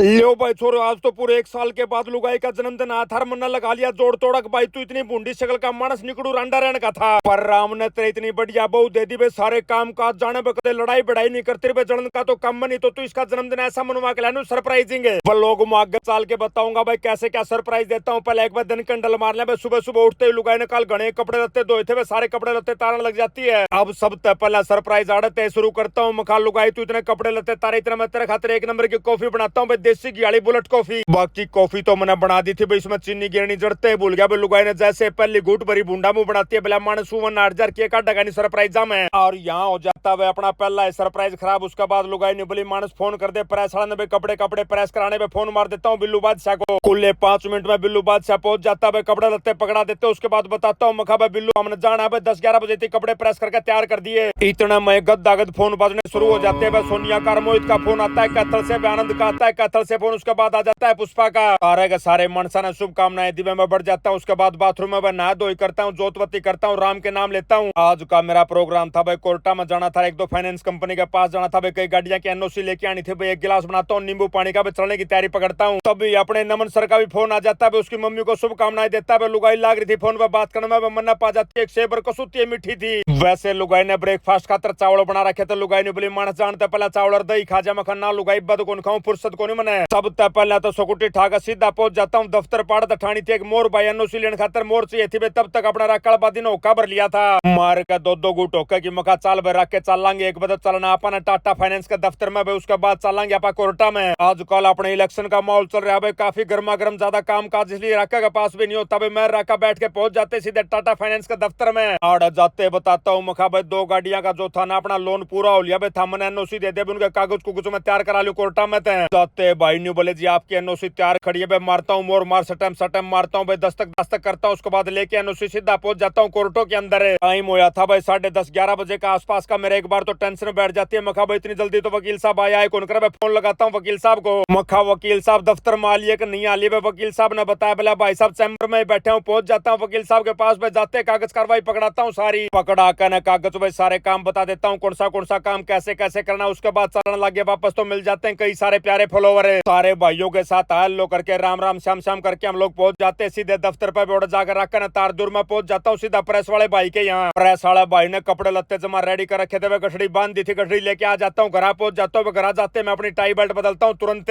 लो भाई छोरो, आज तो पूरे 1 साल के बाद लुगाई का जन्मदिन आया था। मन लगा लिया जोड़ तोड़क। भाई तू इतनी बूंदी शक्ल का मानस निकड़ू रांडा रहने का था, पर राम ने तेरे इतनी बढ़िया बहू दे दी बे। सारे काम काज जाने पे कदे लड़ाई बढ़ाई नहीं करती बे। जन्म का तो कम नहीं तो तू इसका जन्मदिन ऐसा मनवा के लानू सरप्राइजिंग है। वो लोग आगे चाल के बताऊंगा भाई कैसे क्या सरप्राइज देता हूँ। पहले एक बार दिन कंडल मार लिया। सुबह सुबह उठते ही लुगाई ने कल घने कपड़े लत्ते धोए थे, सारे कपड़े लत्ते तारन लग जाती है। अब सब पहला सरप्राइज आड़ते शुरू करता हूँ। मखा लुगाई तू इतने कपड़े लत्ते तारे, इतना मैं तेरे खातिर 1 नंबर की कॉफी बनाता हूँ, देसी घी वाली बुलेट कॉफी। बाकी कॉफी तो मैंने बना दी थी भाई, इसमें चीनी गिरनी जड़ते भूल गया भाई। लुगाई ने जैसे पहली घूट भरी बूंदा मुंह बनाती है, भला मानस 8,000 के का डगानी सरप्राइज में। और यहाँ हो जाता है अपना पहला सरप्राइज खराब। उसके बाद लुगाई ने बोली मानस फोन कर दे प्रेस वाला ने, कपड़े कपड़े प्रेस कराने पे फोन मार देता हूँ बिल्लू बादशाह को। कुल 5 मिनट में बिल्लू बादशाह पहुंच जाता है, कपड़े लत्ते पकड़ा देते। उसके बाद बताता हूँ मखा भाई बिल्लू हमने जाना है 10-11 बजे थी, कपड़े प्रेस करके तैयार कर दिए। इतना मैं गद फोन बजने शुरू हो जाते हैं। सोनिया का मोहित का फोन आता है, कैथल से आनंद का आता है, कैथल से फोन। उसके बाद आ जाता है पुष्पा का। सारे मनसा ने शुभकामनाएं दी। मैं बढ़ जाता हूँ। उसके बाद बाथरूम में नहा धोई करता हूँ, जोतबत्ती करता हूँ, राम के नाम लेता हूँ। आज का मेरा प्रोग्राम था भाई कोर्टा में जाना था, 1-2 फाइनेंस कंपनी के पास जाना था भाई, कई गाड़ियां की एनओसी लेके आनी थी भाई। 1 गिलास बनाता हूँ नींबू पानी का, चलने की तैयारी पकड़ता हूँ। तभी अपने नमन सर का भी फोन आ जाता है, उसकी मम्मी को शुभकामनाएं देता है। लुगाई लाग रही थी फोन पर बात करने में, मन्ना पा जाती है। एक सेबर कसूती मीठी थी। वैसे लुगाई ने ब्रेकफास्ट खातर चावल बना रखे थे। लुगाई ने बोली मानस जानते पहले चावल और दही खा जा। मखना लुगाई बद कौन खाऊं, फुर्सत को नहीं मने। सब पहले तो सकुटी ठाकर सीधा पहुंच जाता हूँ दफ्तर। पाड़ ठानी थी एक मोर भाई एनओसी लेने खातर, मोर चाहिए थी बे। तब तक अपना रक्कड़ बादी ने होका भर लिया था। मार का 2-2 गुट होका की मखा चाल भर रख के चल लांगे। एक बजे चलना अपन टाटा फाइनेंस के दफ्तर में भाई, उसके बाद चलेंगे अपा कोर्टा में। आजकल अपने इलेक्शन का माहौल चल रहा है भाई, काफी गर्मा गर्म ज्यादा काम काज, इसलिए रक्का के पास भी नहीं होता भाई। मैं रक्का बैठ के पहुंच जाते सीधे टाटा फाइनेंस के दफ्तर में। आड़ जाते बताता हूँ मखा भाई 2 गाड़ियां का जो था ना अपना लोन पूरा हो लिया भाई था। मैंने एनओसी दे दे उनके कागज कुछ में तैयार करा लियो कोर्टा में। जाते भाई न्यू बोले जी आपकी एनओसी तैयार खड़ी है भाई। मारता हूँ मोर मार सटम मारता हूँ भाई, दस्तक करता हूँ। उसके बाद लेके एनओसी सीधा पहुंच जाता हूँ कोर्टों के अंदर। टाइम होया था भाई 10:30-11 बजे का आसपास का। मेरे एक बार तो टेंशन बैठ जाती है। मखा भाई इतनी जल्दी तो वकील साहब आया है कौन कर। मैं फोन लगाता हूँ वकील साहब को। मखा वकील साहब दफ्तर में आ लिए कि नहीं आ लिए। वकील साहब ने बताया बोला भाई साहब चैम्बर में बैठे हूँ। पहुंच जाता हूँ वकील साहब के पास में, जाते कागज कार्रवाई पकड़ाता हूँ सारी। पकड़ा कर कागज भाई सारे काम बता देता हूँ, कौन सा काम कैसे कैसे करना। उसके बाद चलने लगे वापस तो मिल जाते हैं कई सारे प्यारे फॉलोवर। सारे भाइयों के साथ हेलो करके राम राम श्याम श्याम करके हम लोग पहुंच जाते हैं सीधे दफ्तर पर। बोर्ड जाकर रखकर तारदूर में पहुंच जाता हूँ सीधा प्रेस वाले भाई के यहाँ। प्रेस वाले भाई ने कपड़े लत्ते जमा रेडी कर रखे थे, गठड़ी बांध दी थी, गठड़ी लेके आ जाता हूँ। घर पहुंच जाता हूँ। घर जाते मैं अपनी टाई बेल्ट बदलता हूँ तुरंत।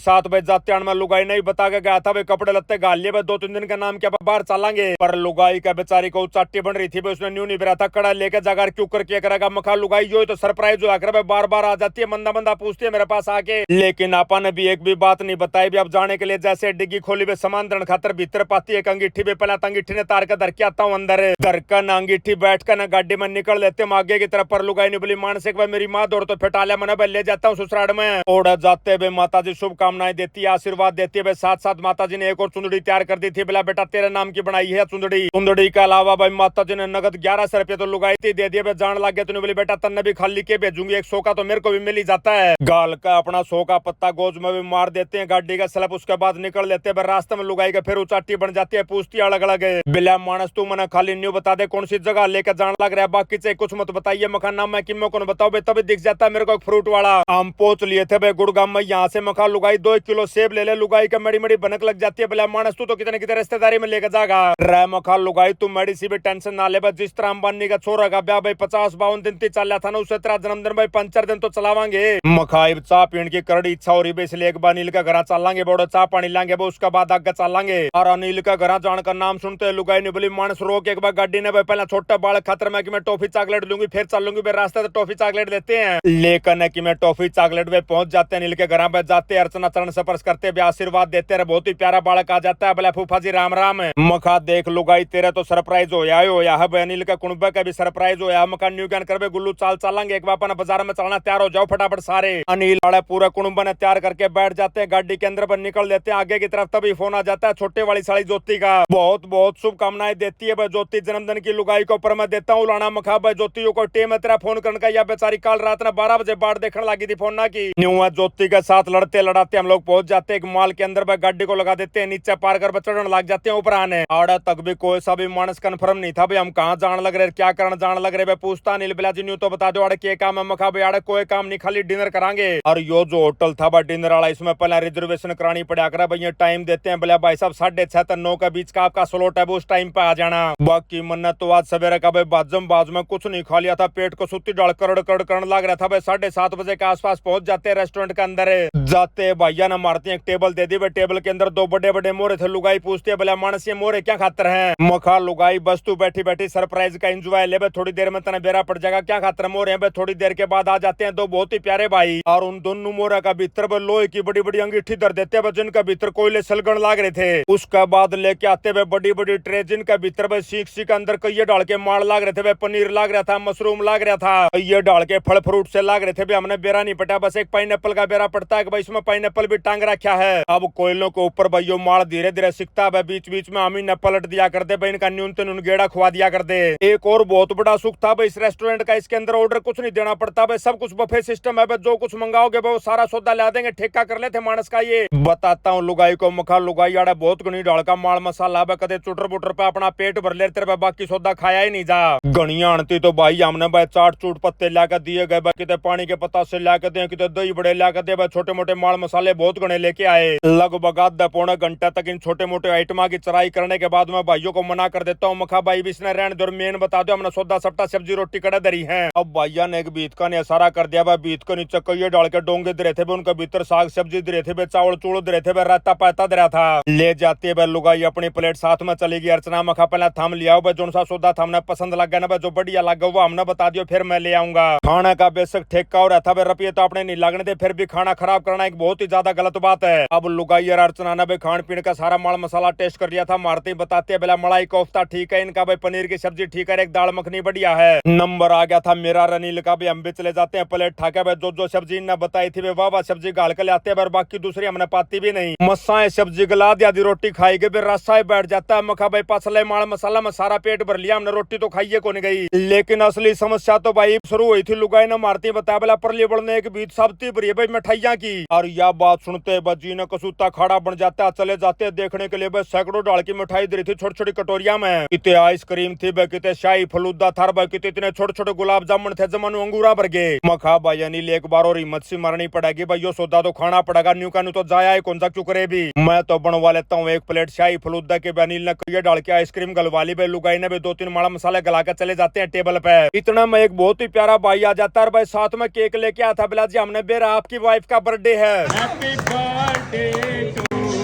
7 बजे जाते मैं लुगाई नहीं बता के गया था भाई, कपड़े लत्ते गाल लिए 2-3 दिन का नाम क्या बाहर चलेंगे। पर लुगाई का बेचारी को चाटी बन रही थी, उसने न्यू नहीं बिरा था। कड़ा लेके जाकर क्यों करके करेगा। मखा लुगाई जो तो सरप्राइज हुआ कर बार बार आ जाती है, मंदा पूछती है मेरे पास आके। लेकिन आपा ने भी एक भी बात नहीं बताई भी। अब जाने के लिए जैसे डिग्गी खोली वे सामान दरण खातर भीतर पाती है अंगीठी भी। पहले अंगीठी ने तार के धर के आता हूँ अंदर। धर कर ना अंगीठी बैठ कर ना गाड़ी में निकल लेते हम आगे की तरफ। पर लुगाई ने बोली मानसिक भाई मेरी माँ दौड़ तो फिटा लिया, मैंने ले जाता हूँ ससुराल में। ओढ़ जाते हुए माता जी शुभकामनाएं देती है, आशीर्वाद देती है। साथ साथ माता जी ने एक और चुंदड़ी तैयार कर दी थी। बोला बेटा तेरे नाम की बनाई है चुंदड़ी के अलावा भाई माता जी ने नगद 1100 रुपये तो लुगाई थी दे दिए। जान लग गया तूने बोली बेटा तन्ने भी खाली के भेजूंगी, 100 का तो मेरे को भी मिल ही जाता है। गाल का अपना 100 का पत्ता गोज में भी मार देते हैं गाड़ी का स्लैब। उसके बाद निकल लेते हैं रास्ते में। लुगाई के फिर उचाटी बन जाती है, पूछती है अलग अलग बिला मानस तू मना खाली न्यू बता दे कौन सी जगह लेकर जान लग रहा है, बाकी से कुछ मत बताइए। मखान नाम मैं किमो कौन बताओ तभी दिख जाता है मेरे को एक फ्रूट वाला। हम पहुंच लिए थे भाई गुड़गांव में। यहाँ से मखा लुगाई 2 किलो सेब ले ले। लुगाई का मड़ी मड़ी भनक लग जाती है। बिला मानस तू तो कितने कितने रिश्तेदारी में लेकर जाएगा रे। मखा लुगाई तू मेरी सी भी टेंशन ना ले। जिस तरह अंबानी का छोरा का ब्याह भाई 50-52 दिन चल रहा था ना, उससे तेरा जन्मदिन भाई 5 दिन तो चलावांगे। मखाई चाह पीने की करड़ी इच्छा हो रही है, इसलिए एक बार अनिल का घर चलेंगे, बड़ो चाह पानी लाएंगे उसके बाद आगे चलेंगे। और अनिल का घर जाने का नाम सुनते लुगाई ने बोली मानस रोक एक बार गाड़ी ने भाई पहले छोटा बालक खतर में कि मैं टॉफी चॉकलेट लूंगी फिर चलूंगी। रास्ते तो टॉफी चॉकलेट देते हैं, लेकिन कि मैं टॉफी चॉकलेट में पहुंच जाते हैं। अनिल के घर में जाते अर्चना चरण स्पर्श करते आशीर्वाद देते रहे। बहुत ही प्यारा बालक आ जाता है। बोला फूफा जी राम राम। मखा देख लुगाई तेरा तो सरप्राइज होया है। अनिल का कुणबा का भी सरप्राइज होया। मखा न्यू ज्ञान करवे गुल्लू चाल चलेंगे एक बार बाजार में चलना, तैयार हो जाओ फटाफट सारे। अनिल वाले पूरा कुणबा ने तैयार करके बैठ जाते हैं, गाड़ी के अंदर पर निकल लेते हैं आगे की तरफ। तभी फोन आ जाता है छोटे वाली साली ज्योति का। बहुत बहुत शुभकामनाएं देती है भाई ज्योति जन्मदिन की। लुगाई को ऊपर मैं देता हूँ लाना। मखा भाई ज्योति को टेम तेरा फोन करने का, या बेचारी कल रात ने 12 बजे बाट देखने लगी थी फोन ना की। न्यू ज्योति के साथ लड़ते लड़ाते हम लोग पहुंच जाते एक मॉल के अंदर। गाड़ी को लगा देते हैं, नीचे पार कर चढ़ने लग जाते हैं ऊपर आने। आड़ा तक भी कोई सा भी मानस कन्फर्म नहीं था भाई हम कहाँ जान लग रहे क्या करने जान लग रहे। पूछता नील बिला जी न्यू तो बता दो आड़े क्या काम है। मखा भाई आड़े कोई काम नहीं, खाली डिनर करांगे। और यो जो होटल था डिनर वाला, इसमें पहले रिजर्वेशन करानी पड़ा कर भैया, टाइम देते हैं बोले भाई साहब 8:30 से 9 के बीच का आपका स्लॉट है, वो उस टाइम पे आ जाना। बाकी मन्नत तो आज सवेरे का भाई बाजम बाज में कुछ नहीं खा लिया था, पेट को सुत्ती डाल करड़ करड़ करने लग रहा था भाई। 7:30 बजे के आसपास पहुंच जाते हैं रेस्टोरेंट के अंदर। जाते भैया ने मारते हैं, एक टेबल दे दी भाई, टेबल के अंदर 2 बड़े बड़े मोरे थे। लुगाई पूछते है बोले मानस ये मोरे क्या खातर है? मखा लुगाई बस तू बैठी बैठी सरप्राइज का एंजॉय ले, थोड़ी देर में तना बेरा पड़ जाएगा, क्या खातर मोरे हैं? थोड़ी देर के बाद आ जाते हैं 2 बहुत ही प्यारे भाई, और उन दोनों मोरा का भीतर लोहे की बड़ी बड़ी अंगीठी धर देते हैं जिनका भीतर कोयले सलगन लाग रहे थे। उसके बाद लेके आते हुए बड़ी बड़ी ट्रे जिनका भीतर भाई सीख सीख अंदर कई डाल के माड़ लाग रहे थे भाई, पनीर लाग रहा था, मशरूम लाग रहा था, ये डाल के फल फ्रूट से लाग रहे थे भाई। हमने बेरा नहीं पटा, बस एक पाइनएप्पल का बेरा पड़ता है कि भाई इसमें पाइनएप्पल भी टांग रखा है। अब कोयलों के ऊपर भाई यो माड़ धीरे धीरे सिकता है, बीच बीच में हम ही न पलट दिया करते भाई, इनका न्यूनतम गेड़ा खुआ दिया करते। एक और बहुत बड़ा सुख था भाई इस रेस्टोरेंट का, इसके अंदर ऑर्डर कुछ नहीं देना पड़ता भाई, सब कुछ बफे सिस्टम है भाई, जो कुछ मंगाओगे वो सारा सौदा ला देंगे, ठेका कर लेते मानस का। ये बताता हूँ लुगाई को, मखा लुगाई आड़ा बहुत गणी डाल का माल मसाला भाई, कदे चुटर बुटर पे अपना पेट भर लेते भाई, बाकी सौदा खाया ही नहीं जा। गणिया आणती तो भाई हमने भाई चाट चूट पत्ते लाकर दिए गए भाई, कितने पानी के पत्ता से लाकर दे, कितने दही बड़े लाकर दे भाई, छोटे मोटे माल मसाले बहुत गणे लेके आए। लगभग आधा पौना घंटा तक इन छोटे मोटे आइटमा की चराई करने के बाद मैं भाइयों को मना कर देता हूँ, मखा भाई भी इसने रहने दो, मेन बता दो, हमने सौदा सट्टा सब्जी रोटी कड़ा दरी है। अब भैया ने एक बीत का ने इशारा कर दिया भाई, बीत को नीचे कई डाल के डोंगे दे रहे थे, उनके भीतर साग सब्जी दे रहे थे, चावल चूड़ दे रहे थे, रायता पाता दे रहा था। ले जाते भाई लुगाई अपनी प्लेट साथ में चली गई। अर्चना मखा पहले थम लिया भाई, जो सा सौदा था हमने पसंद लग गया ना भाई, जो बढ़िया लगा वो हमने बता दियो, फिर मैं ले आऊंगा। खाना का बेशक ठेका हो रहा था भाई, रुपये तो अपने नहीं लगने थे, फिर भी खाना खराब करना एक बहुत ही ज्यादा गलत बात है। अब लुगाई और अर्चना ने भाई खान पीने का सारा माल मसाला टेस्ट कर लिया था, मारते ही बताते बोला मलाई कोफ्ता ठीक है इनका भाई, पनीर की सब्जी ठीक है, एक दाल मखनी बढ़िया है। नंबर आ गया था मेरा रनील का भी, हम भी चले जाते हैं प्लेट ठाके भाई, जो सब्जी इन्हें बताई थी वाह वाह सब्जी गाल के लाते हैं, बाकी दूसरी हमने पाती भी नहीं। मस्सा सब्जी गला दी, आधी रोटी खाई गई, फिर रास्ता बैठ जाता है। मखा भाई पसले माल मसाला में सारा पेट भर लिया हमने, रोटी तो खाइए को नहीं गई। लेकिन असली समस्या तो भाई शुरू हुई थी, लुगाई ने मारती बताया बोला परली बढ़ने एक बीच सबती भरी भाई मिठाइयां की, और यह बात सुनते बजी ने कसूता खाड़ा बन जाता है। चले जाते देखने के लिए भाई, सैकड़ों डाल की मिठाई दे रही थी छोटी छोटी कटोरिया में, कितने आइसक्रीम थी भाई, कितने शाही फलूदा था भाई, कितने इतने छोटे छोटे गुलाब जामुन थे जमानु अंगूरा भर गए। मखा भाई अनिल एक बार और हिम्मत सी मारनी पड़ेगी भाई, यो सौदा तो खाना पड़ेगा, न्यू का न्यू तो जाया है कौन सा क्यों करे भी। मैं तो बनवा लेता हूँ एक प्लेट शाही फलूदा के, अनिल ने कई डाल के आइसक्रीम गलवा ली भाई, लुगाई ने भी 2-3 माड़ा मसाले गला के चले जाते हैं टेबल पे। इतना में एक बहुत ही प्यारा भाई आ जाता है भाई, साथ में केक लेके आया था, बिला जी हमने बेरा आपकी वाइफ का बर्थडे है, happy birthday to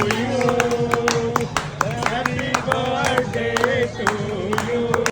you, happy birthday to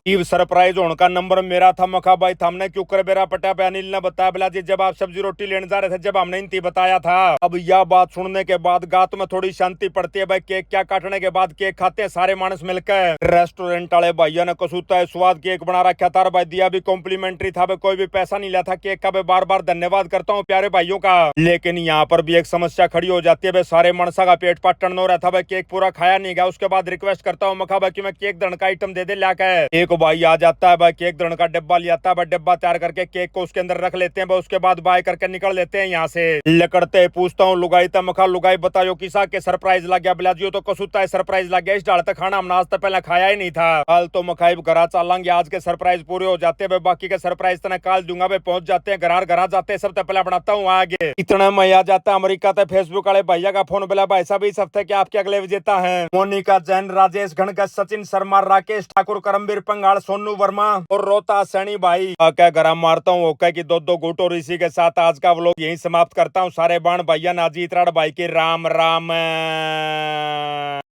you. Surprise होने का नंबर मेरा था, मखा भाई था, हमने क्यों कर बेरा पटा पे? अनिल ने बताया बिला जी जब आप सब्जी रोटी लेने जा रहे थे, जब हमने इनती बताया था। अब यह बात सुनने के बाद गात में थोड़ी शांति पड़ती है भाई, केक क्या काटने के बाद केक खाते हैं सारे मानस मिलकर। रेस्टोरेंट वाले भैया ने कसूता है स्वाद केक बना रखा था भाई, दिया भी कॉम्प्लीमेंट्री था भाई, कोई भी पैसा नहीं लिया था केक का भाई, बार बार धन्यवाद करता हूँ प्यारे भाइयों का। लेकिन यहाँ पर भी एक समस्या खड़ी हो जाती है भाई, सारे मनसा का पेट पाटन हो रहा था भाई, केक पूरा खाया नहीं गया। उसके बाद रिक्वेस्ट करता हूँ मखा भाई कि मैं केक दण का आइटम दे दे लाकर। एक भाई आ जाता है भाई, केक दण का डिब्बा ले आता है भाई, डिब्बा तैयार करके केक को उसके अंदर रख लेते हैं भाई, उसके बाद बाय करके निकल लेते हैं यहाँ से। लकड़ते पूछता हूँ लुगाई था, मखा लुगाई बताओ किसा के सरप्राइज लग गया? बिलाजियो तो कसूता है सरप्राइज लग गया, इस डाल तक खाना हमने आज तक पहले खाया ही नहीं था। कल तो मखाई घरा चलेंगे, आज के सरप्राइज पूरे हो जाते हैं, बाकी के सरप्राइज तो काल दूंगा भाई, पहुंच जाते हैं घर जाते हैं, सब तो पहले बनाता हूँ आगे। इतना मैं आ जाता है अमेरिका तक, फेसबुक वाले भैया का फोन बिला भाई साहब इस हफ्ते के आपके अगले विजेता है मोनिका जैन, राजेश घनगस, सचिन शर्मा, राकेश ठाकुर, करमवीर पंगाल, सोनू वर्मा और रोता सैनी भाई। क्या गरम मारता हूँ ओके की 2-2 गुट, और इसी के साथ आज का व्लॉग यही समाप्त करता हूँ। सारे बाण भैया नाजीत राड़ भाई के राम राम।